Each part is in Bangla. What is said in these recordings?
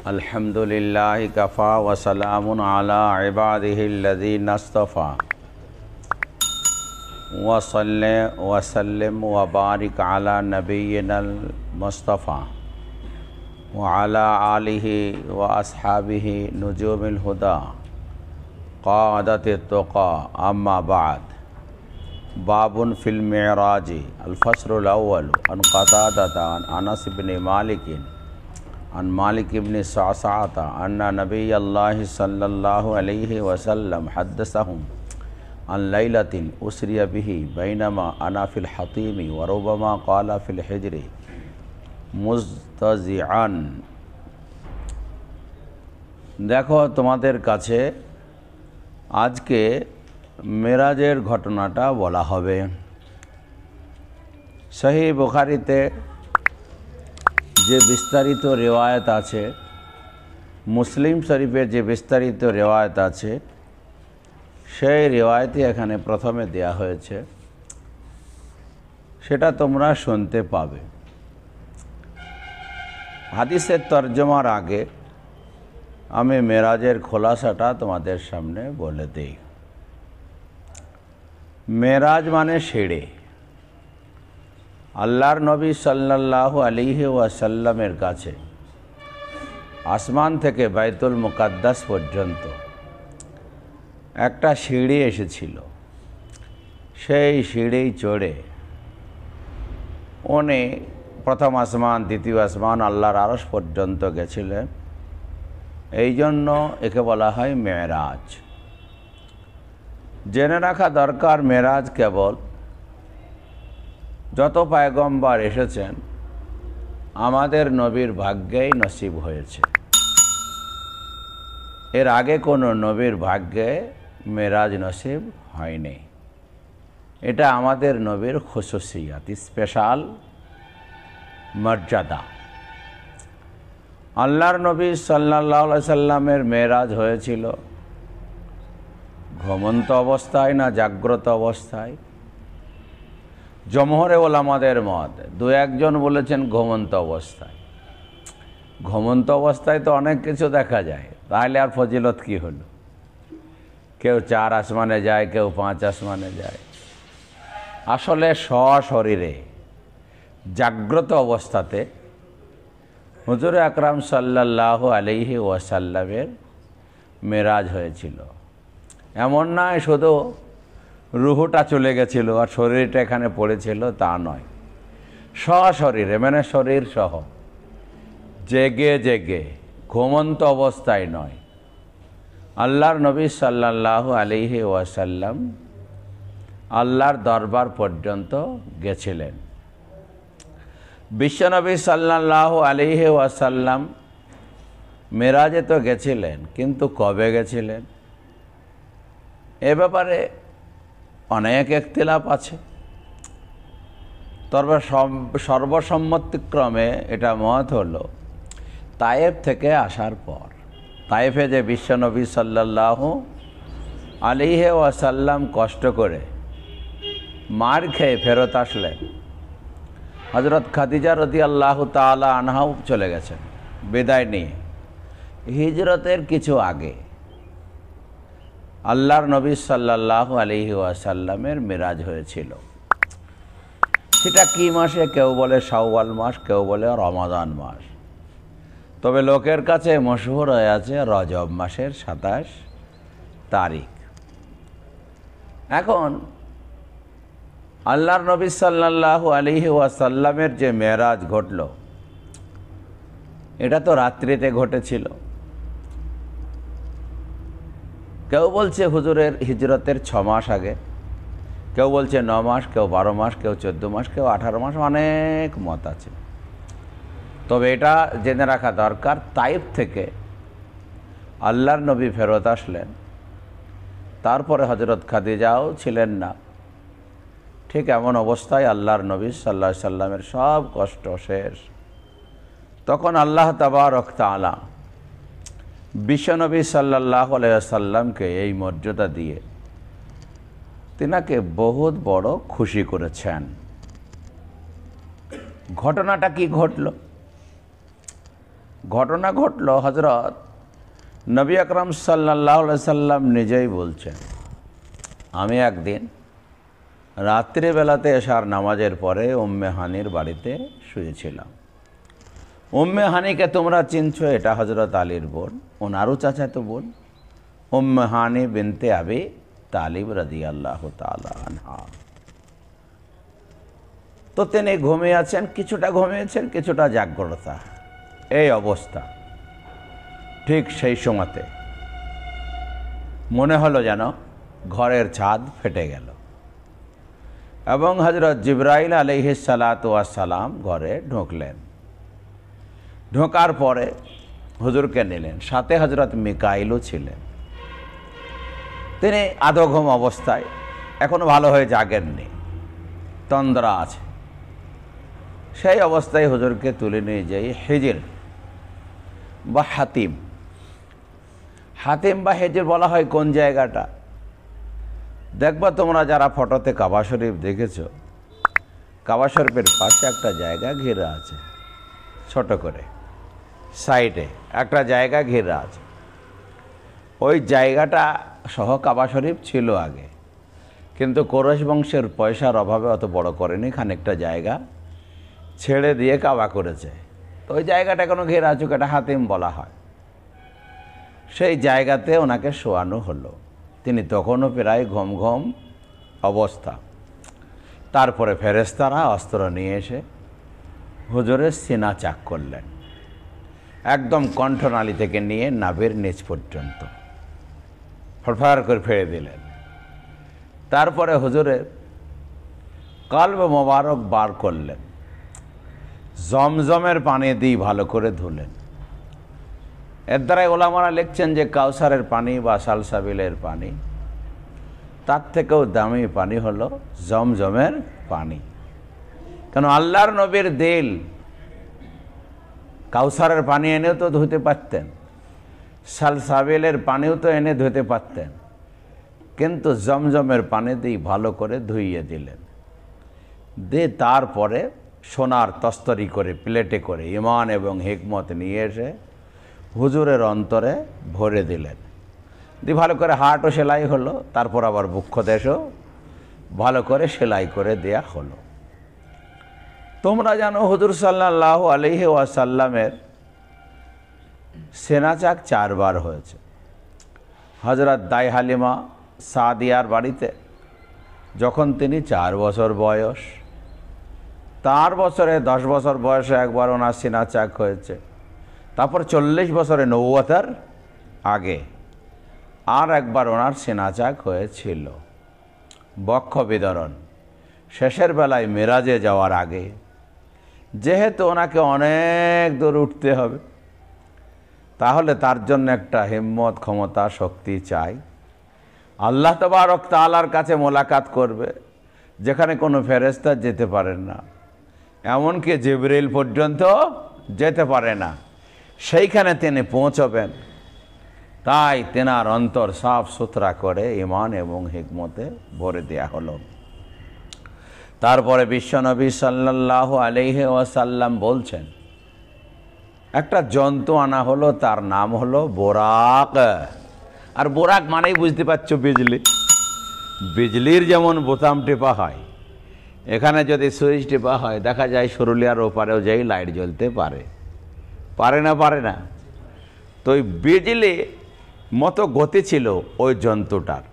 अल्हम्दुलिल्लाहि कफ़ा वसलामुन अला इबादिहिल्लज़ीना इस्तफ़ा वसल्ले वसल्लिम वबारिक अला नबिय्यिनल मुस्तफ़ा व अला आलिहि व अस्हाबिहि नुजूमिल हुदा क़ादतित तुक़ा अम्मा बाद बाबुन फ़िल मिअराजी अल फ़स्लुल अव्वल अन क़तादता अन अनस इब्न मालिक अन मालिक इब्न सअसअता अन्ना नबिय्यल्लाहि सल्लल्लाहु अलैहि वसल्लम हद्दसहुम अन लैलतिन उसरिया बिही बैनमा अना फ़िल हतीमी व रुब्बमा क़ाला फ़िल हिज्रि मुज़तज़िअन। देखो तुम्हादेर काछे आजके मेराजेर घटनाटा बला हबे। सही बुखारीते जे विस्तारित रिवायत आछे, मुस्लिम शरीफेर जे विस्तारित रिवायत आछे, सेई रिवायतई एखाने प्रथमे देया हयेछे, सेटा तोमरा शुनते पाबे। हादिसेर तर्जमार आगे आमी मेराजेर खोलासाटा तोमादेर सामने बोले देई। मेराज माने सीढ़ी। आल्लाहर नबी सल्लल्लाहु अलैहि ओयासाल्लामेर काछे आसमान थेके बैतुल मुक़द्दास पर्यन्त एकटा सीढ़ी एसेछिलो। सेई सीढ़ी चढ़े उनि प्रथम आसमान द्वितीय आसमान आल्लाहर आरश पर्यन्त गेछिलेन। एई जन्य एके बला हय मेराज। जेने राखा दरकार मेराज केवल যত পায়গম্বর এসেছেন আমাদের নবীর ভাগ্যেই নসিব হয়েছে। এর আগে কোনো নবীর ভাগ্যে মেরাজ নসিব হয়নি। এটা আমাদের নবীর খুসুসিয়াত, স্পেশাল মর্যাদা। আল্লাহর নবী সাল্লাল্লাহু আলাইহি সাল্লামের মেরাজ হয়েছিল ঘুমন্ত অবস্থায় না জাগ্রত অবস্থায়? জমহরে ওলামাদের মত, দু একজন বলেছেন ঘুমন্ত অবস্থায়। ঘুমন্ত অবস্থায় তো অনেক কিছু দেখা যায়, তাহলে আর ফজিলত কি হলো? কেউ 4 আসমানে যায়, কেউ 5 আসমানে যায়। আসলে সশরীরে জাগ্রত অবস্থাতে হুজুর আকরাম সাল্লাল্লাহু আলাইহি ওয়াসাল্লামের মেরাজ হয়েছিল। এমন নয় শুধু রুহুটা চলে গেছিল আর শরীরটা এখানে পড়েছিল, তা নয়। সশরীরে মানে শরীর সহ, জেগে জেগে, ঘুমন্ত অবস্থায় নয়। আল্লাহর নবী সাল্লাল্লাহু আলাইহি ওয়াসাল্লাম আল্লাহর দরবার পর্যন্ত গেছিলেন। বিশ্বনবী সাল্লাল্লাহু আলাইহি ওয়াসাল্লাম মেরাজে তো গেছিলেন, কিন্তু কবে গেছিলেন এ ব্যাপারে অনেক ইখতিলাফ আছে। তবে সর্বসম্মতিক্রমে এটা মত হলো তায়েফ থেকে আসার পর। তায়েফে যে বিশ্বনবী সাল্লাল্লাহু আলাইহি ওয়াসাল্লাম কষ্ট করে মার খেয়ে ফেরত আসলেন। হযরত খাদিজা রাদিয়াল্লাহু তাআলা আনহাও চলে গেছেন বিদায় নিয়ে। হিজরতের কিছু আগে আল্লাহর নবী সাল্লাল্লাহু আলাইহি ওয়াসাল্লামের মেরাজ হয়েছিল। সেটা কি মাসে? কেউ বলে শাওয়াল মাস, কেউ বলে রমাদান মাস। তবে লোকের কাছে মশহুর হয়ে আছে রজব মাসের 27 তারিখ। এখন আল্লাহর নবী সাল্লাল্লাহু আলাইহি ওয়াসাল্লামের যে মেরাজ ঘটল, এটা তো রাত্রিতে ঘটেছিল। কেউ বলছে হুজুরের হিজরতের 6 মাস আগে, কেউ বলছে 9 মাস, কেউ 12 মাস, কেউ 14 মাস, কেউ 18 মাস, অনেক মত আছে। তবে এটা জেনে রাখা দরকার, তাইফ থেকে আল্লাহর নবী ফেরত আসলেন, তারপরে হযরত খাদিজাও ছিলেন না। ঠিক এমন অবস্থায় আল্লাহর নবী সাল্লাল্লাহু আলাইহি সাল্লামের সব কষ্ট শেষ। তখন আল্লাহ তাবারক তাআলা বিশ্বনবী সাল্লাল্লাহু আলাইহি সাল্লামকে এই মর্যাদা দিয়ে তিনাকে বহুত বড় খুশি করেছেন। ঘটনাটা কি ঘটল? ঘটনা ঘটল, হজরত নবী আকরাম সাল্লাল্লাহু আলাইহি সাল্লাম নিজেই বলছেন, আমি একদিন রাত্রিবেলাতে এশার নামাজের পরে উম্মে হানির বাড়িতে শুয়েছিলাম। উম্মে হানিকে তোমরা চিনছো, এটা হজরত আলীর বোন, ওনারও চাচাতো বোন, উম্মে হানি বিনতে আবি তালিব রাদিয়াল্লাহু তাআলা আনহা। তো তিনি ঘুমিয়ে আছেন, কিছুটা ঘুমিয়েছেন, কিছুটা জাগ্রতা, এই অবস্থা। ঠিক সেই সময়তে মনে হলো যেন ঘরের ছাদ ফেটে গেল এবং হজরত জিবরাইল আলাইহিস সালাতু ওয়াস সালাম ঘরে ঢুকলেন। ঢোকার পরে হুজুরকে নিলেন, সাথে হজরত মিকাইলও ছিলেন। তিনি আধঘুম অবস্থায়, এখনো ভালো হয়ে জাগেননি, তন্দ্রা আছে। সেই অবস্থায় হুজুরকে তুলে নিয়ে যাই হিজর বা হাতিম। হাতিম বা হিজর বলা হয় কোন জায়গাটা? দেখবা তোমরা যারা ফটোতে কাবা শরীফ দেখেছ, কাবা শরীফের পাশে একটা জায়গা ঘেরা আছে, ছোট করে সাইডে একটা জায়গা ঘেরা আছে। ওই জায়গাটা সহ কাবা শরীফ ছিল আগে, কিন্তু কুরাইশ বংশের পয়সার অভাবে অত বড় করেনি, খানিকটা জায়গা ছেড়ে দিয়ে কাবা করেছে। তো ওই জায়গাটা এখনো ঘেরা আছে, এটা হাতিম বলা হয়। সেই জায়গাতে ওনাকে শোয়ানো হলো। তিনি তখনও প্রায় ঘুম ঘুম অবস্থা। তারপরে ফেরেশতারা অস্ত্র নিয়ে এসে হুজুরের সিনা চাক করলেন, একদম কণ্ঠনালী থেকে নিয়ে নাভির নিচ পর্যন্ত ফরফর করে ফেলে দিলেন। তারপরে হুজুরের কলব মোবারক বার করলেন, জমজমের পানি দিয়ে ভালো করে ধুলেন। এর দ্বারাই ওলামারা লিখছেন যে কাউসারের পানি বা সালসাবিলের পানি, তার থেকেও দামি পানি হলো জমজমের পানি। কেন আল্লাহর নবীর দিল কাউসারের পানি এনেও তো ধুতে পারতেন, সালসাবিলের পানিও তো এনে ধুতে পারতেন, কিন্তু জমজমের পানি দিয়ে ভালো করে ধুইয়ে দিলেন। দিয়ে তারপরে সোনার তস্তরি করে প্লেটে করে ঈমান এবং হিকমত নিয়ে এসে হুজুরের অন্তরে ভরে দিলেন। দিয়ে ভালো করে হাটও সেলাই হলো, তারপর আবার বক্ষদেশও ভালো করে সেলাই করে দেয়া হলো। তোমরা জানো হুজুর সাল্লাল্লাহু আলাইহি ওয়াসাল্লামের সেনাচাক 4 বার হয়েছে। হযরত দাই হালিমা সাদিয়ার বাড়িতে যখন তিনি 4 বছর বয়স, তার বছরে 10 বছর বয়সে একবার ওনার সেনাচাক হয়েছে। তারপর 40 বছরে নবুয়তের আগে আর একবার ওনার সেনাচাক হয়েছিল। বক্ষ বিদরণ শেষের বেলায় মেরাজে যাওয়ার আগে, যেহেতু ওনাকে অনেক দূর উঠতে হবে, তাহলে তার জন্য একটা হিম্মত, ক্ষমতা, শক্তি চাই। আল্লাহ তাবারক তাআলার কাছে মোলাকাত করবে, যেখানে কোনো ফেরেশতা যেতে পারেন না, এমনকি জিবরিল পর্যন্ত যেতে পারে না, সেইখানে তিনি পৌঁছবেন। তাই তেনার অন্তর সাফ সুতরা করে ঈমান এবং হিকমতে ভরে দেয়া হলো। তারপরে বিশ্বনবী সাল্লাল্লাহু আলাইহি ওয়াসাল্লাম বলছেন, একটা জন্তু আনা হলো, তার নাম হলো বোরাক। আর বোরাক মানেই বুঝতে পারছো বিজলি। বিজলির যেমন বোতাম টেপা হয়, এখানে যদি সুইচ টেপা হয়, দেখা যায় সরুলিয়ার ওপারেও যেই লাইট জ্বলতে পারে, পারে না? পারে না। তো ওই বিজলি মতো গতি ছিল ওই জন্তুটার।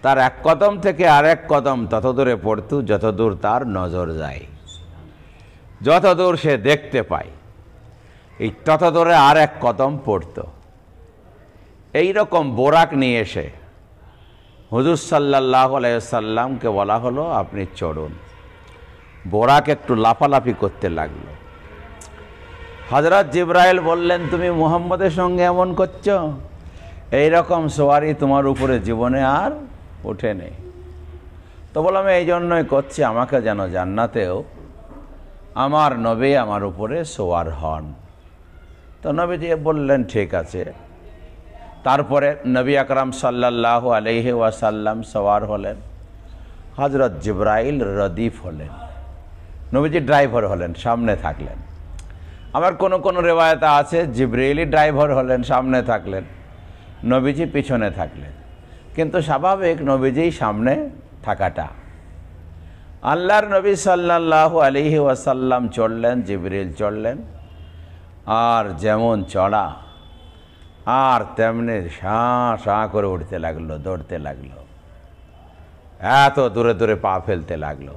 তার এক কদম থেকে আরেক কদম তত দূরে পড়তো যত দূর তার নজর যায়, যত দূর সে দেখতে পায়, এই তত দূরে আর এক কদম পড়ত। এইরকম বোরাক নিয়ে এসে হুজুর সাল্লাল্লাহু আলাইহি ওয়াসাল্লামকে বলা হলো, আপনি চড়ুন। বোরাক একটু লাফালাফি করতে লাগলো। হযরত জিবরাইল বললেন, তুমি মুহাম্মদের সঙ্গে এমন করছো, এইরকম সওয়ারি তোমার উপরে জীবনে আর ওঠে নেই। তো বললাম, এই জন্যই করছি, আমাকে যেন জান্নাতেও আমার নবী আমার উপরে সওয়ার হন। তো নবীজি বললেন, ঠিক আছে। তারপরে নবী আকরাম সাল্লাল্লাহু আলাইহি ওয়াসাল্লাম সওয়ার হলেন, হযরত জিবরাইল রদিফ হলেন, নবীজি ড্রাইভার হলেন, সামনে থাকলেন। আবার কোন কোন রেওয়ায়েতে আছে জিবরিলই ড্রাইভার হলেন, সামনে থাকলেন, নবীজি পিছনে থাকলেন। কিন্তু স্বাভাবিক নবীজিই সামনে থাকাটা। আল্লাহর নবী সাল্লাল্লাহু আলাইহি ওয়াসাল্লাম চললেন, জিবরিল চললেন, আর যেমন চড়া আর তেমনি শাঁ শাঁ করে উঠতে লাগলো, দৌড়তে লাগলো, এত দূরে দূরে পা ফেলতে লাগলো।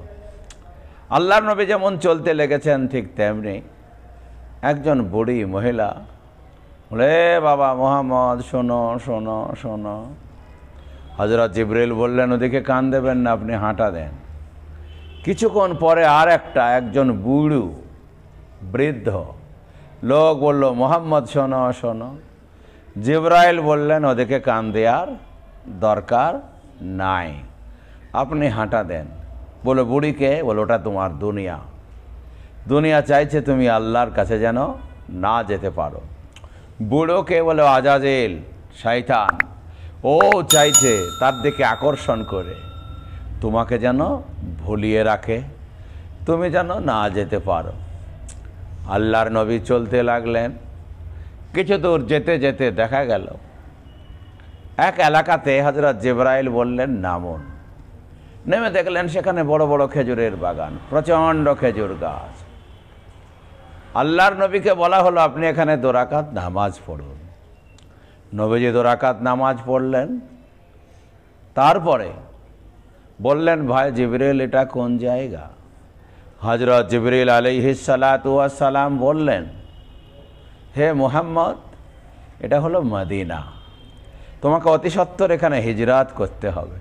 আল্লাহর নবী যেমন চলতে লেগেছেন ঠিক তেমনি একজন বুড়ি মহিলা বলে, বাবা মুহাম্মদ শোনো শোনো শোনো। হযরত জিবরিল বললেন, ওদিকে কান দেবেন না, আপনি হাঁটা দেন। কিছুক্ষণ পরে আর একজন বুড়ো বৃদ্ধ লোক বলল, মুহাম্মদ শোনো শোনো। জিবরাইল বললেন, ওদিকে কান দেওয়ার দরকার নাই, আপনি হাঁটা দেন। বলো বুড়িকে, বলো ওটা তোমার দুনিয়া, দুনিয়া চাইছে তুমি আল্লাহর কাছে যেন না যেতে পারো। বুড়োকে বলো আজাজিল শয়তান, ও চাইছে তার দিকে আকর্ষণ করে তোমাকে যেন ভুলিয়ে রাখে, তুমি যেন না যেতে পারো। আল্লাহর নবী চলতে লাগলেন। কিছু দূর যেতে যেতে দেখা গেল এক এলাকাতে হযরত জিবরাইল বললেন, নামুন। নেমে দেখলেন সেখানে বড় বড় খেজুরের বাগান, প্রচণ্ড খেজুর গাছ। আল্লাহর নবীকে বলা হলো, আপনি এখানে 2 রাকাত নামাজ পড়ুন। নবীজি 2 রাকাত নামাজ পড়লেন। তারপরে বললেন, ভাই জিবরিল এটা কোন জায়গা? হযরত জিবরিল আলাইহিস সালাতু ওয়াস সালাম বললেন, হে মুহাম্মদ, এটা হলো মদিনা, তোমাকে অতি সত্বর এখানে হিজরাত করতে হবে।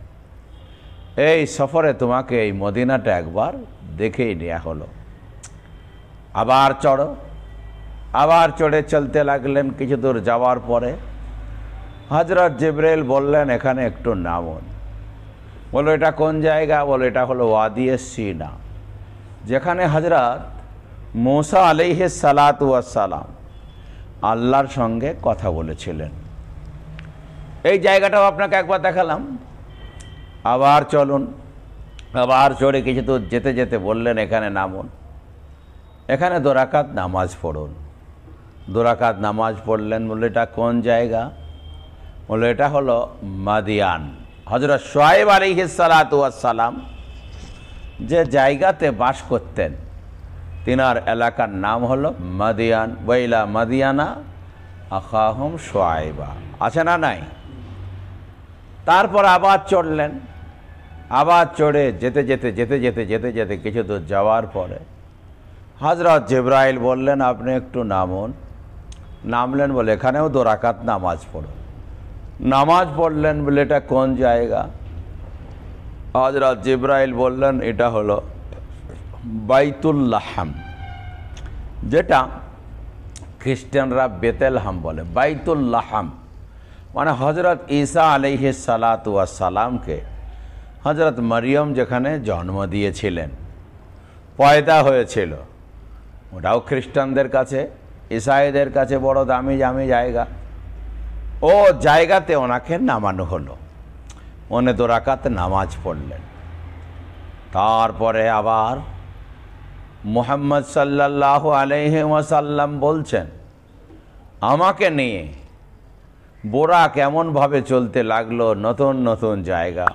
এই সফরে তোমাকে এই মদিনাটা একবার দেখেই নেওয়া হলো। আবার চড়ো। আবার চড়ে চলতে লাগলেন। কিছু দূর যাওয়ার পরে হযরত জিবরিল বললেন, এখানে একটু নামুন। বলো এটা কোন জায়গা? বলো এটা হলো ওয়াদিয়ে সিনা, যেখানে হযরত মূসা আলাইহিস সালাতু ওয়াস সালাম আল্লাহর সঙ্গে কথা বলেছিলেন। এই জায়গাটাও আপনাকে একবার দেখালাম। আবার চলুন। আবার চড়ে কিছু দূর যেতে যেতে বললেন, এখানে নামুন, এখানে 2 রাকাত নামাজ পড়ুন। 2 রাকাত নামাজ পড়লেন। বললো এটা কোন জায়গা? বললো এটা হলো মাদিয়ান। হযরত শুআয়ব আলাইহিস সালাতু ওয়াস সালাম যে জায়গাতে বাস করতেন, তিনার এলাকার নাম হলো মাদিয়ান। ওয়াইলা মাদিয়ানা আখাহুম শুআয়বা, আছে না নাই? তারপর আবার চড়লেন। আবার চড়ে যেতে যেতে যেতে যেতে যেতে যেতে কিছু দূর যাওয়ার পরে হযরত জিবরাইল বললেন, আপনি একটু নামুন। নামলেন। বলে এখানেও 2 রাকাত নামাজ পড়ুন। নামাজ পড়লেন। বলে এটা কোন জায়গা? হযরত জিবরাইল বললেন, এটা হলো বাইতুল লাহম, যেটা খ্রিস্টানরা বেতেলহাম বলে। বাইতুল লাহম মানে হযরত ঈসা আলাইহিস সালাতু ওয়াস সালামকে হযরত মরিয়ম যেখানে জন্ম দিয়েছিলেন, পয়দা হয়েছিল, ওটাও খ্রিস্টানদের কাছে, ঈসাইদের কাছে বড় দামি দামি জায়গা। ও জায়গাতে ওনাকে নামানো হলো। উনি 2 রাকাত নামাজ পড়লেন। তারপরে আবার মুহাম্মদ সাল্লাল্লাহু আলাইহি ওয়াসাল্লাম বলছেন, আমাকে নিয়ে বোরা কেমনভাবে চলতে লাগলো, নতুন নতুন জায়গা।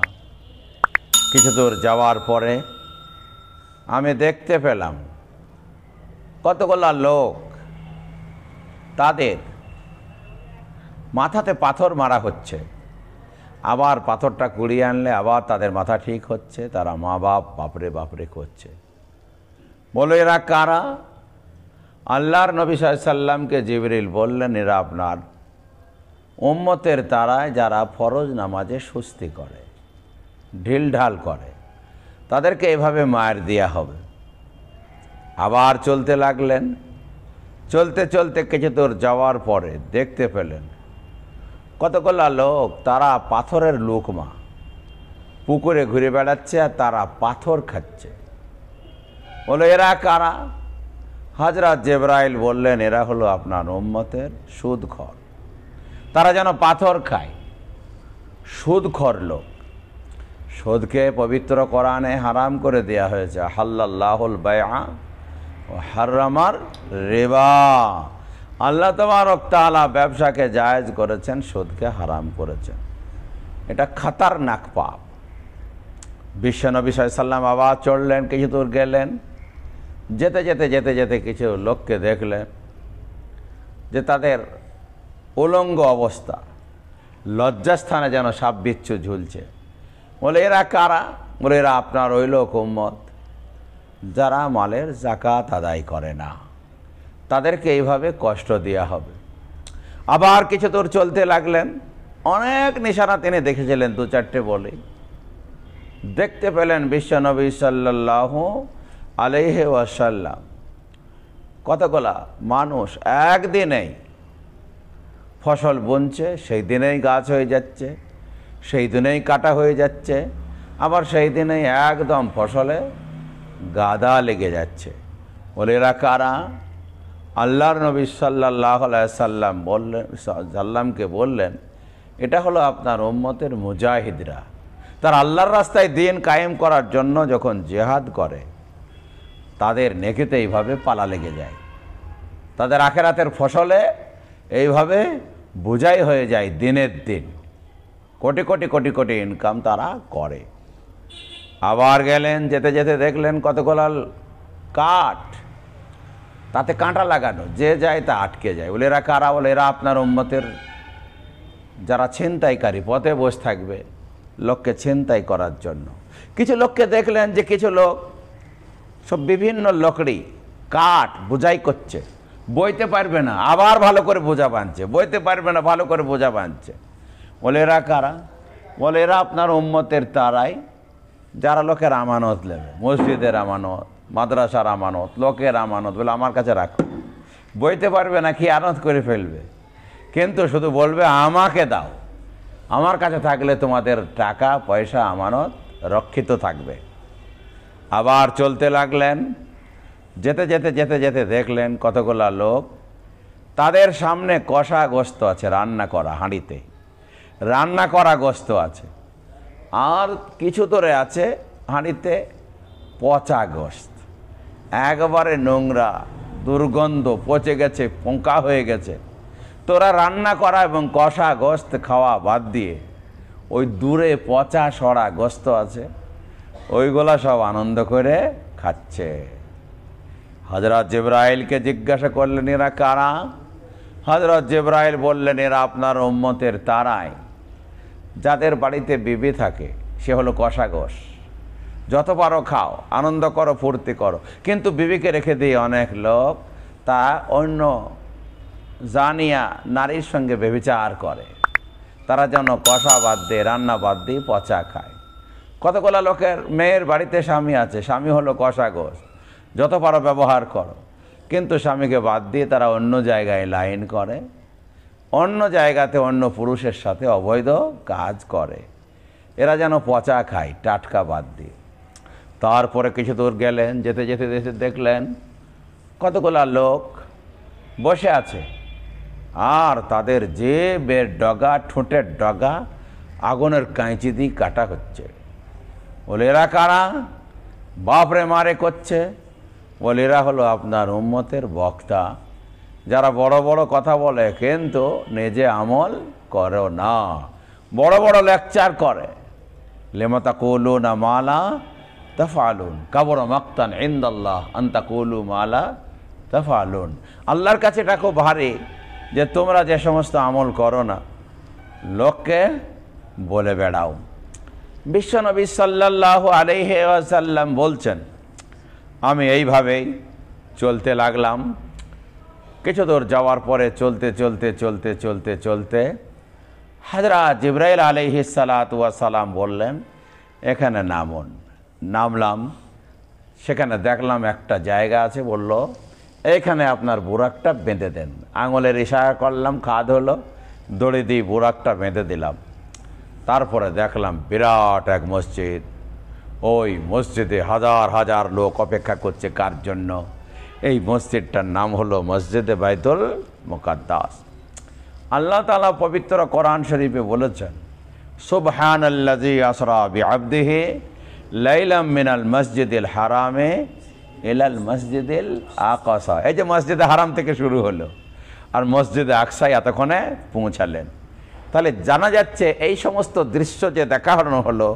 কিছু দূর যাওয়ার পরে আমি দেখতে পেলাম কতগুলা লোক, তাদের মাথাতে পাথর মারা হচ্ছে। আবার পাথরটা কুড়িয়ে আনলে আবার তাদের মাথা ঠিক হচ্ছে। তারা মা বাপ বাপরে বাপরে করছে। বলো এরা কারা? আল্লাহর নবী সাল্লাল্লাহু আলাইহি সাল্লামকে জিবরিল বললেন, এরা আপনার উম্মতের তারায় যারা ফরজ নামাজে সুস্তি করে, ঢিলঢাল করে, তাদেরকে এভাবে মায়ের দেয়া হবে। আবার চলতে লাগলেন। চলতে চলতে কিছু দূর যাওয়ার পরে দেখতে পেলেন কতগুলা লোক, তারা পাথরের লোকমা পুকুরে ঘুরে বেড়াচ্ছে আর তারা পাথর খাচ্ছে। বলো এরা কারা? হযরত জিবরাইল বললেন, এরা হলো আপনার উম্মতের সুদখোর। তারা যেন পাথর খায়, সুদখোর লোক। সুদকে পবিত্র কোরআনে হারাম করে দেয়া হয়েছে। হাল্লাল্লাহুল বাইআ ও হারামার রিবা, আল্লাহ তাবারক তাআলা ব্যবসাকে জায়েজ করেছেন, সুদকে হারাম করেছেন। এটা খতরনাক পাপ। বিশ্বনবী সাল্লাল্লাহু আলাইহি সাল্লাম আবার চললেন, কিছু দূর গেলেন, যেতে যেতে যেতে যেতে কিছু লোককে দেখলেন যে তাদের উলঙ্গ অবস্থা, লজ্জাস্থানে যেন সাপ বিচ্ছু ঝুলছে। বলে এরা কারা? বলে এরা আপনার ওই লোক উম্মত যারা মালের যাকাত আদায় করে না, তাদেরকে এইভাবে কষ্ট দেওয়া হবে। আবার কিছু দূর চলতে লাগলেন, অনেক নিশানা তিনি দেখেছিলেন, দু চারটে বলে দেখতে পেলেন বিশ্বনবী সাল্লাল্লাহু আলাইহি ওয়াসাল্লাম কতগুলা মানুষ একদিনেই ফসল বুনছে, সেই দিনেই গাছ হয়ে যাচ্ছে, সেই দিনেই কাটা হয়ে যাচ্ছে, আবার সেই দিনেই একদম ফসলে গাদা লেগে যাচ্ছে। বলে এরা কারা? আল্লাহর নবী সাল্লাল্লাহু আলাইহি সাল্লাম সাল্লামকে বললেন, এটা হলো আপনার উম্মতের মুজাহিদরা। তার আল্লাহর রাস্তায় দিন কায়েম করার জন্য যখন জিহাদ করে, তাদের নেকিতে এইভাবে পালা লেগে যায়, তাদের আখিরাতের ফসলে এইভাবে বোঝাই হয়ে যায়। দিনের দিন কোটি কোটি কোটি কোটি ইনকাম তারা করে। আবার গেলেন, যেতে যেতে দেখলেন কতগুলো কাঠ, তাতে কাঁটা লাগানো, যে যায় তা আটকে যায়। বলে এরা কারা? বলে এরা আপনার উম্মতের যারা ছিনতাইকারী, পথে বসে থাকবে লোককে ছিনতাই করার জন্য। কিছু লোককে দেখলেন যে কিছু লোক সব বিভিন্ন লকড়ি কাঠ বোঝাই করছে, বইতে পারবে না, আবার ভালো করে বোঝা বাঁধছে, বইতে পারবে না, ভালো করে বোঝা বাঁধছে। বলে এরা কারা? বলে এরা আপনার উম্মতের তারাই যারা লোকের আমানত নেবে, মসজিদের আমানত, মাদ্রাসার আমানত, লোকের আমানত। বলে আমার কাছে রাখো, বইতে পারবে না, খিয়ানত করে ফেলবে, কিন্তু শুধু বলবে আমাকে দাও, আমার কাছে থাকলে তোমাদের টাকা পয়সা আমানত রক্ষিত থাকবে। আবার চলতে লাগলেন, যেতে যেতে যেতে যেতে দেখলেন কতগুলা লোক, তাদের সামনে কষা গোস্ত আছে, রান্না করা হাঁড়িতে রান্না করা গোস্ত আছে, আর কিছু দূরে আছে হাঁড়িতে পচা গোস্ত, একবারে নোংরা, দুর্গন্ধ, পচে গেছে, পোকা হয়ে গেছে। তোরা রান্না করা এবং কষা গোস্ত খাওয়া বাদ দিয়ে ওই দূরে পচা সরা গোস্ত আছে, ওইগুলা সব আনন্দ করে খাচ্ছে। হযরত জিবরাইলকে জিজ্ঞাসা করলেন এরা কারা? হযরত জিবরাইল বললেন এরা আপনার উম্মতের তারাই যাদের বাড়িতে বিবি থাকে, সে হলো কষা গোস্ত, যত পারো খাও, আনন্দ করো, ফুর্তি করো, কিন্তু বিবিকে রেখে দিয়ে অনেক লোক তা অন্য জানিয়া নারীর সঙ্গে ব্যভিচার করে, তারা যেন কষা বাদ দিয়ে, রান্না বাদ দিয়ে পচা খায়। কতগুলা লোকের মেয়ের বাড়িতে স্বামী আছে, স্বামী হলো কষা গোস্ত, যত পারো ব্যবহার করো, কিন্তু স্বামীকে বাদ দিয়ে তারা অন্য জায়গায় লাইন করে, অন্য জায়গাতে অন্য পুরুষের সাথে অবৈধ কাজ করে, এরা যেন পচা খায়, টাটকা বাদ দিয়ে। তারপরে কিছু দূর গেলেন, যেতে যেতে যেতে দেখলেন কতগুলা লোক বসে আছে, আর তাদের জিভের ডগা, ঠোঁটের ডগা আগুনের কাঁচি দিয়ে কাটা হচ্ছে। বলে এরা কারা? বাপরে মারে করছে। বলে এরা হলো আপনার উম্মতের বক্তা, যারা বড় বড় কথা বলে কিন্তু নিজে আমল করো না, বড় বড় লেকচার করে। লিমা তাকুলুনা মা লা তাফআলুন কাবুরা মাকতান ইনদাল্লাহ আন তাকুলু মা লা তাফআলুন। আল্লাহর কাছে এটা খুব ভারী যে তোমরা যে সমস্ত আমল করো না লোককে বলে বেড়াও। বিশ্বনবী সাল্লাল্লাহু আলাইহি ওয়াসাল্লাম বলছেন, আমি এইভাবেই চলতে লাগলাম। কিছু দূর যাওয়ার পরে চলতে চলতে চলতে চলতে চলতে হযরত জিবরাইল আলাইহিস সালাতু ওয়াস সালাম বললেন, এখানে নামুন। নামলাম, সেখানে দেখলাম একটা জায়গা আছে, বলল এইখানে আপনার বুরাকটা বেঁধে দেন। আঙুলের ইশারা করলাম, খাদ হলো, দড়ি দিয়ে বুরাকটা বেঁধে দিলাম। তারপরে দেখলাম বিরাট এক মসজিদ, ওই মসজিদে হাজার হাজার লোক অপেক্ষা করছে কার জন্য? এই মসজিদটার নাম হলো মসজিদে বাইতুল মুকাদ্দাস। আল্লাহ তাআলা পবিত্র কোরআন শরীফে বলেছেন, সুবহানাল্লাযী আসরা বিআবদিহি লাইলাম মিনাল মসজিদিল হারামে ইলাল মসজিদিল আকসা। এই যে মসজিদে হারাম থেকে শুরু হলো, আর মসজিদে আকসায় এতক্ষণে পৌঁছালেন। তাহলে জানা যাচ্ছে এই সমস্ত দৃশ্য যে দেখানো হলো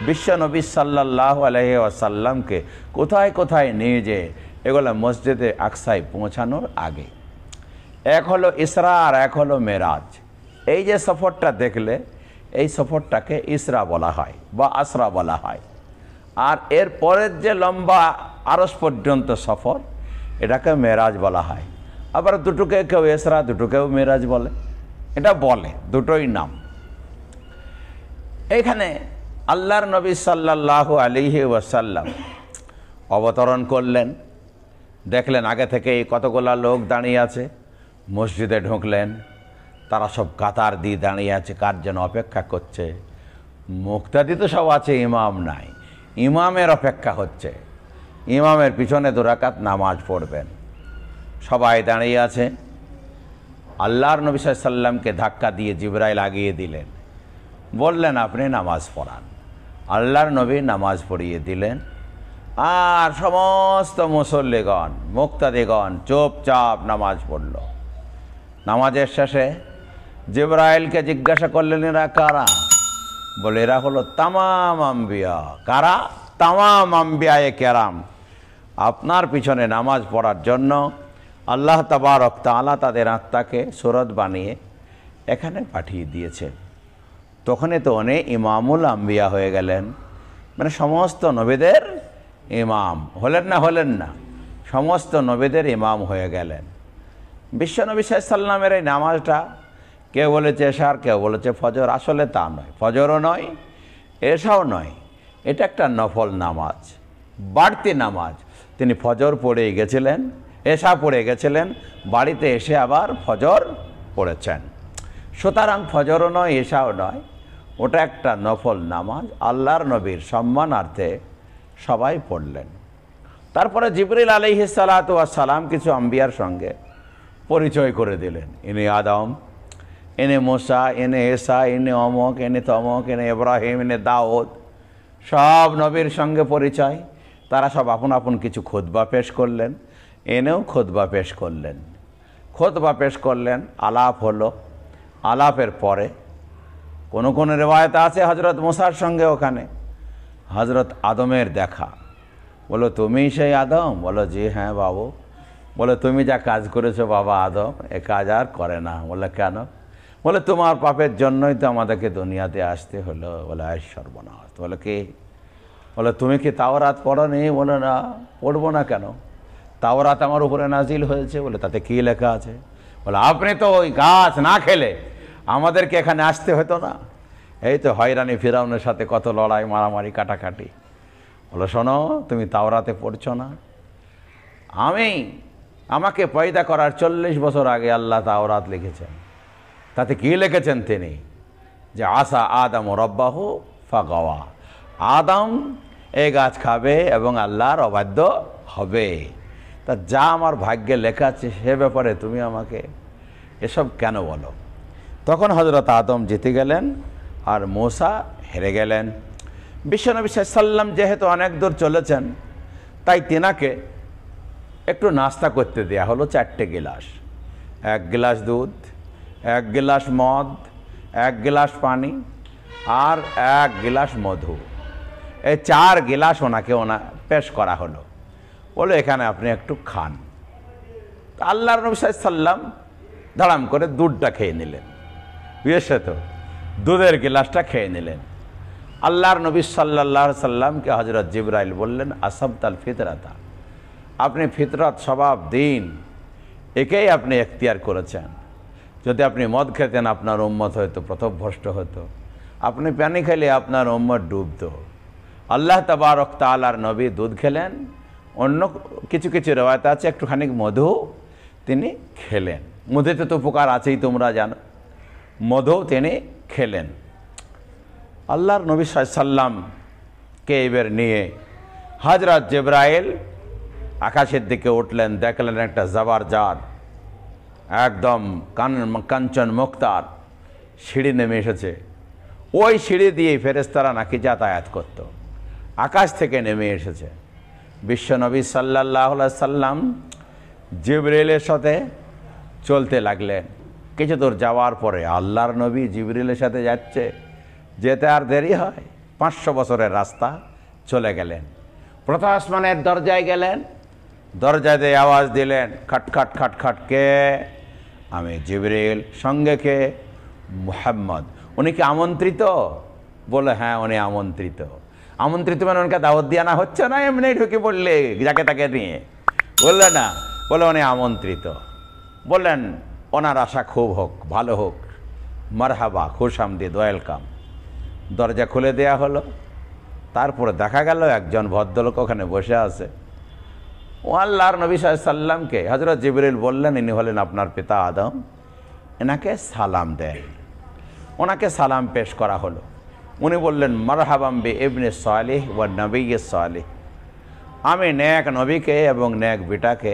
বিশ্বনবী সাল্লাল্লাহু আলাইহি ওয়াসাল্লামকে কোথায় কোথায় নিয়ে যেয়ে এগুলো মসজিদে আকসায় পৌঁছানোর আগে। এক হলো ইসরা আর এক হলো মেরাজ। এই যে সফরটা দেখলে, এই সফরটাকে ইসরা বলা হয় বা আসরা বলা হয়। আর এর পরের যে লম্বা আরশ পর্যন্ত সফর, এটাকে মেরাজ বলা হয়। আবার দুটোকে কেউ ইসরা, দুটোকেও মেরাজ বলে, এটা বলে, দুটোই নাম। এইখানে আল্লাহর নবী সাল্লাল্লাহু আলাইহি ওয়াসাল্লাম অবতরণ করলেন, দেখলেন আগে থেকেই কতগুলা লোক দাঁড়িয়ে আছে, মসজিদে ঢুকলেন, তারা সব কাতার দিয়ে দাঁড়িয়ে আছে, কার যেন অপেক্ষা করছে। মুক্তাদি তো সব আছে, ইমাম নাই, ইমামের অপেক্ষা হচ্ছে, ইমামের পিছনে 2 রাকাত নামাজ পড়বেন। সবাই দাঁড়িয়ে আছে। আল্লাহর নবী সাল্লাল্লাহু আলাইহি ওয়াসাল্লামকে ধাক্কা দিয়ে জিবরাইল আগিয়ে দিলেন, বললেন আপনি নামাজ পড়ান। আল্লাহর নবী নামাজ পড়িয়ে দিলেন। আর সমস্ত মুসল্লিগণ, মুক্তাদিগণ চুপচাপ নামাজ পড়ল। নামাজের শেষে জিবরাইলকে জিজ্ঞাসা করলেন, এরা কারা? বলে এরা হলো তামাম আম্বিয়া। কারা? তামাম আম্বিয়ায়ে কেরাম। আপনার পিছনে নামাজ পড়ার জন্য আল্লাহ তাবারক তাআলা তাদের আত্মাকে সুরত বানিয়ে এখানে পাঠিয়ে দিয়েছে। তখনই তো উনি ইমামুল আম্বিয়া হয়ে গেলেন, মানে সমস্ত নবীদের ইমাম হলেন না? হলেন না? সমস্ত নবীদের ইমাম হয়ে গেলেন। বিশ্বনবী সাল্লাল্লাহু আলাইহি ওয়াসাল্লামের এই নামাজটা কেউ বলেছে এশার, কেউ বলেছে ফজর। আসলে তা নয়, ফজরও নয়, এশাও নয়। এটা একটা নফল নামাজ, বাড়তি নামাজ। তিনি ফজর পড়ে গেছিলেন, এশা পড়ে গেছিলেন, বাড়িতে এসে আবার ফজর পড়েছেন। সুতরাং ফজরও নয়, এশাও নয়, ওটা একটা নফল নামাজ। আল্লাহর নবীর সম্মানার্থে সবাই পড়লেন। তারপরে জিবরিল আলাইহিস সালাতু ওয়াস সালাম কিছু আম্বিয়ার সঙ্গে পরিচয় করে দিলেন। ইনি আদম, এনে মোসা, এনে এসা, এনে অমক, এনে তমক, এনে ইব্রাহিম, এনে দাউদ। সব নবীর সঙ্গে পরিচয়। তারা সব আপন আপন কিছু খুতবা পেশ করলেন, এনেও খুতবা পেশ করলেন। খুতবা পেশ করলেন, আলাপ হলো। আলাপের পরে কোনো কোনো রেওয়ায়েত আছে হজরত মুসার সঙ্গে ওখানে হজরত আদমের দেখা। বলো তুমি সেই আদম? বলো জি হ্যাঁ বাবু। বলে তুমি যা কাজ করেছো বাবা আদম, এ কাজ আর করে না। বলে কেন? বলে তোমার পাপের জন্যই তো আমাদেরকে দুনিয়াতে আসতে হলো। বলে আর সর্বনাশ। বলে কি? বলে তুমি কি তাওরাত পড়োনি? বলে না। পড়বো না কেন? তাওরাত আমার উপরে নাজিল হয়েছে। বলে তাতে কি লেখা আছে? বলে আপনি তো ওই গাছ না খেলে আমাদেরকে এখানে আসতে হতো না। এই তো হয়রানি ফিরাউনের সাথে কত লড়াই, মারামারি, কাটাকাটি। বলো শোনো, তুমি তাওরাতে পড়ছো না? আমাকে পয়দা করার 40 বছর আগে আল্লাহ তাওরাত লিখেছেন। তাতে কি লিখেছেন তিনি? যে আসা আদম রব্বাহু ফাগাওয়া, আদম এই গাছ খাবে এবং আল্লাহর অবাধ্য হবে। তা যা আমার ভাগ্যে লেখা আছে সে ব্যাপারে তুমি আমাকে এসব কেন বলো? তখন হজরত আদম জিতে গেলেন আর মোসা হেরে গেলেন। বিশ্বনবী সাল্লাল্লাহু আলাইহি ওয়াসাল্লাম যেহেতু অনেক দূর চলেছেন, তাই তেনাকে একটু নাস্তা করতে দেয়া হলো 4টে গিলাস। 1 গিলাস দুধ, 1 গিলাস মদ, 1 গিলাস পানি আর 1 গিলাস মধু। এই 4 গিলাস ওনাকে পেশ করা হলো। বলে এখানে আপনি একটু খান। আল্লাহর নবী সাল্লাল্লাহু আলাইহি ওয়াসাল্লাম ধড়াম করে দুধটা খেয়ে নিলেন। বুঝেছে তো? দুধের গিলাসটা খেয়ে নিলেন। আল্লাহর নবী সাল্লাল্লাহু আলাইহি ওয়াসাল্লামকে হযরত জিবরাইল বললেন, আসাবতাল ফিতরাতা, আপনি ফিতরত, স্বভাব, দিন একেই আপনি এখতিয়ার করেছেন। যদি আপনি মদ খেতেন আপনার উম্মত হয়তো পথভ্রষ্ট হতো, আপনি পানি খেলে আপনার উম্মত ডুবত। আল্লাহ তাবারক তাআলার নবী দুধ খেলেন, অন্য কিছু কিছু রেওয়ায়েত আছে একটুখানি মধু তিনি খেলেন। মধুতে তো উপকার আছেই, তোমরা জানো। মধু তিনি খেলেন। আল্লাহর নবী সাল্লাল্লাহু আলাইহি ওয়াসাল্লামকে এবার নিয়ে হযরত জিবরাইল আকাশের দিকে উঠলেন। দেখলেন একটা জাবারজাত একদম কাঞ্চন মুক্তার সিঁড়ি নেমে এসেছে। ওই সিঁড়ি দিয়েই ফেরেশতারা নাকি যাতায়াত করত। আকাশ থেকে নেমে এসেছে। বিশ্বনবী সাল্লাল্লাহু আলাইহি সাল্লাম জিবরিলের সাথে চলতে লাগলেন। কিছু দূর যাওয়ার পরে আল্লাহর নবী জিবরিলের সাথে যাচ্ছে, যেতে আর দেরি হয়, 500 বছরের রাস্তা চলে গেলেন। প্রথম আসমানের দরজায় গেলেন, দরজা দিয়ে আওয়াজ দিলেন, খটখট খটখট, কে? আমি জিবরিল। সঙ্গে কে? মুহাম্মদ। উনি কি আমন্ত্রিত? বলে হ্যাঁ, উনি আমন্ত্রিত। আমন্ত্রিত মানে ওনাকে দাওয়াত দিয়ে আনা হচ্ছে না এমনি ঢুকে পড়লে যাকে তাকে নিয়ে? বললে না, বলে উনি আমন্ত্রিত। বললেন ওনার আশা খুব হোক, ভালো হোক, মারহাবা, খুশ আমদিদ, ওয়েলকাম। দরজা খুলে দেয়া হলো। তারপরে দেখা গেল একজন ভদ্রলোক ওখানে বসে আছে। ও আল্লাহর নবী সাল্লাল্লাহু আলাইহি সাল্লামকে হযরত জিবরিল বললেন, ইনি হলেন আপনার পিতা আদম, এনাকে সালাম দেন। ওনাকে সালাম পেশ করা হলো। উনি বললেন, মারহাবাম বি ইবনে সালিহ ওয়া নবিয়্যিস সালিহ, আমি নেক নবীকে এবং নেক বিটাকে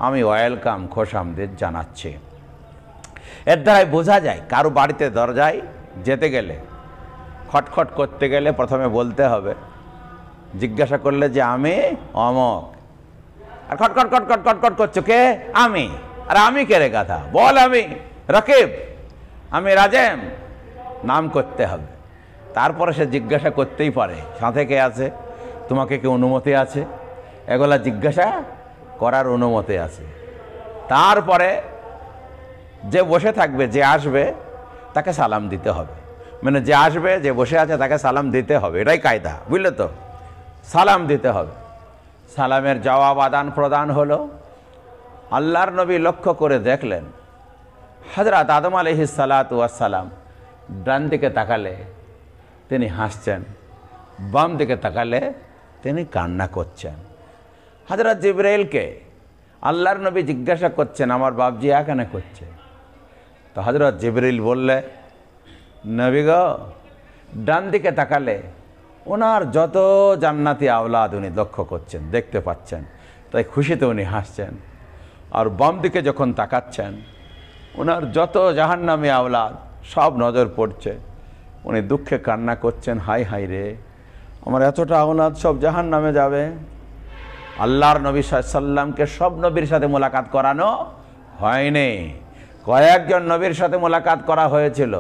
আমি ওয়েলকাম, খোশ আমদিদ জানাচ্ছি। এর দ্বারাই বোঝা যায় কারো বাড়িতে দরজায় যেতে গেলে, খটখট করতে গেলে প্রথমে বলতে হবে, জিজ্ঞাসা করলে যে আমি অমক, আর খটখট খটখট খটখট করছো, কে? আমি। আর আমি কে রে গাধা? বল আমি রকিব, আমি রাজেম, নাম করতে হবে। তারপরে সে জিজ্ঞাসা করতেই পারে সাথে কে আছে, তোমাকে কি অনুমতি আছে, এগুলা জিজ্ঞাসা করার অনুমতি আছে। তারপরে যে বসে থাকবে, যে আসবে তাকে সালাম দিতে হবে। মানে যে আসবে, যে বসে আছে তাকে সালাম দিতে হবে, এটাই কায়দা, বুঝলে তো? সালাম দিতে হবে। সালামের জবাব আদান প্রদান হলো। আল্লাহর নবী লক্ষ্য করে দেখলেন হযরত আদম আলাইহিস সালাতু ওয়াস সালাম ডান দিকে তাকালে তিনি হাসছেন, বাম দিকে তাকালে তিনি কান্না করছেন। হযরত জিবরাইলকে আল্লাহর নবী জিজ্ঞাসা করছেন, আমার বাপজি এখানে করছে? তো হযরত জিবরাইল বললে, নবী গো, ডান দিকে তাকালে ওনার যত জান্নাতি আওলাদ উনি লক্ষ্য করছেন, দেখতে পাচ্ছেন, তাই খুশিতে উনি হাসছেন। আর বাম দিকে যখন তাকাচ্ছেন, ওনার যত জাহান্নামী আওলাদ সব নজর পড়ছে, উনি দুঃখে কান্না করছেন, হাই হাই রে, আমার এতটা আওলাদ সব জাহান্নামে যাবে। আল্লাহর নবী সাল্লাল্লাহু আলাইহি সাল্লামকে সব নবীর সাথে মোলাকাত করানো হয়নি, কয়েকজন নবীর সাথে মোলাকাত করা হয়েছিল।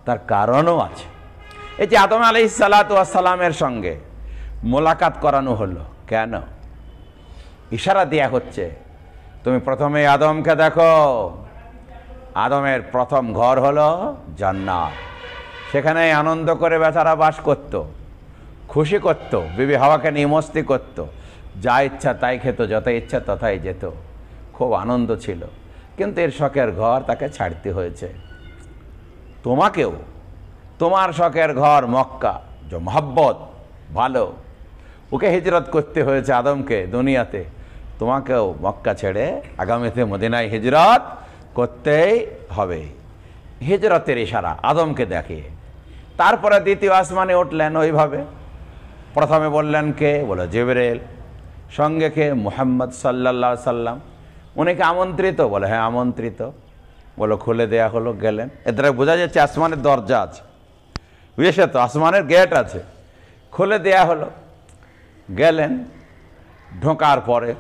তার কারণও আছে। এই যে আদম আলাইহিস সালাতু ওয়াস সালামের সঙ্গে মোলাকাত করানো হলো কেন? ইশারা দেয়া হচ্ছে, তুমি প্রথমে আদমকে দেখো। আদমের প্রথম ঘর হলো জান্নাত, সেখানে আনন্দ করে বেচারা বাস করত, খুশি করত, বিবি হাওয়াকে নিয়ে মস্তি করত, যা ইচ্ছা তাই খেত, যত ইচ্ছা তথাই যেত, খুব আনন্দ ছিল। কিন্তু এর শখের ঘর তাকে ছাড়তে হয়েছে। তোমাকেও তোমার শখের ঘর মক্কা, যে মহব্বত ভালো, ওকে হিজরত করতে হয়েছে আদমকে দুনিয়াতে। তোমাকেও মক্কা ছেড়ে আগামীতে মদিনায় হিজরত করতেই হবে। হিজরতের ইশারা আদমকে দেখিয়ে তারপরে দ্বিতীয় আসমানে উঠলেন। ওইভাবে প্রথমে বললেন কে? বলে জিবরিল। সঙ্গে কে? মুহাম্মদ সাল্লাল্লাহু আলাইহি সাল্লাম। উনিকে আমন্ত্রিত? বলে হ্যাঁ আমন্ত্রিত। বলো খুলে দেয়া হলো, গেলেন। এর দ্বারা বোঝা যাচ্ছে আসমানের দরজা আছে, বুঝেছে তো? আসমানের গেট আছে, খুলে দেয়া হলো। গেলেন, ঢোকার পরে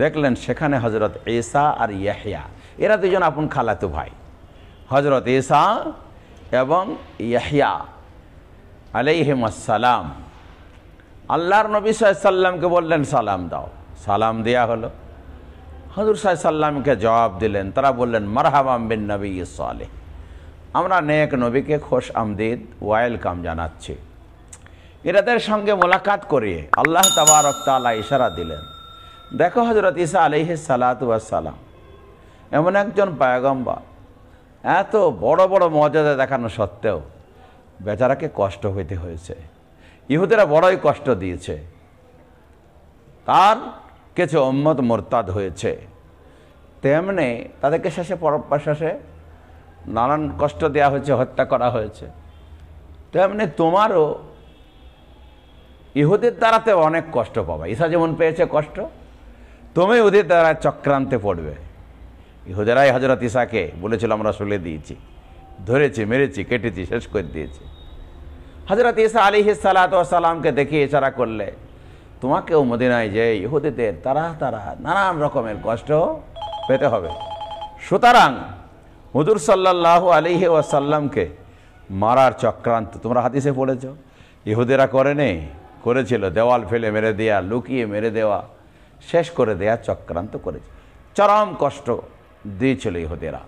দেখলেন সেখানে হযরত ঈসা আর ইয়াহইয়া, এরা দুজন আপন খালাতো ভাই। হযরত ঈসা এবং ইয়াহইয়া আলাইহিমুস সালাম আল্লাহর নবী সাল্লাল্লাহু আলাইহি সাল্লামকে বললেন সালাম দাও। সালাম দেয়া হলো। হুজুর সাল্লাল্লাহু আলাইহি সাল্লামকে জবাব দিলেন। তারা বললেন, মারহাবাম বিন নবিয়্যিস সালিহ, আমরা নেক নবীকে খোশ আমদিদ, ওয়েলকাম জানাচ্ছি। এরাদের সঙ্গে মোলাকাত করিয়ে আল্লাহ তাবারক তাআলা ইশারা দিলেন, দেখো হযরত ঈসা আলাইহিস সালাতু ওয়াস সালাম এমন একজন পয়গম্বর, এত বড় বড় মর্যাদা দেখানো সত্ত্বেও বেচারাকে কষ্ট হইতে হয়েছে। ইহুদিরা বড়ই কষ্ট দিয়েছে, তার কিছু উম্মত মুরতাদ হয়েছে, তেমনি তাদেরকে শেষে শেষে নানান কষ্ট দেওয়া হয়েছে, হত্যা করা হয়েছে। তেমনি তোমারও ইহুদের দ্বারাতে অনেক কষ্ট পাবা। ঈসা যেমন পেয়েছে কষ্ট, তুমি ওদের দ্বারা চক্রান্তে পড়বে। ইহুদেরাই হযরত ঈসাকে বলেছিল আমরা শুলে দিয়েছি, ধরেছি, মেরেছি, কেটেছি, শেষ করে দিয়েছি। হযরত ঈসা আলাইহিস সালাতু ওয়াস সালামকে দেখিয়ে ইশারা করলে তোমাকেও মদিনায় যে ইহুদিদের তারা নানান রকমের কষ্ট পেতে হবে। সুতরাং হুজুর সাল্লাল্লাহু আলাইহি ওয়াসাল্লামকে মারার চক্রান্ত তোমরা হাদিসে পড়েছ, ইহুদিরা করেছিল দেওয়াল ফেলে মেরে দেওয়া, লুকিয়ে মেরে দেওয়া, শেষ করে দেওয়া চক্রান্ত করেছে। চরম কষ্ট দিয়েছিল ইহুদিরা।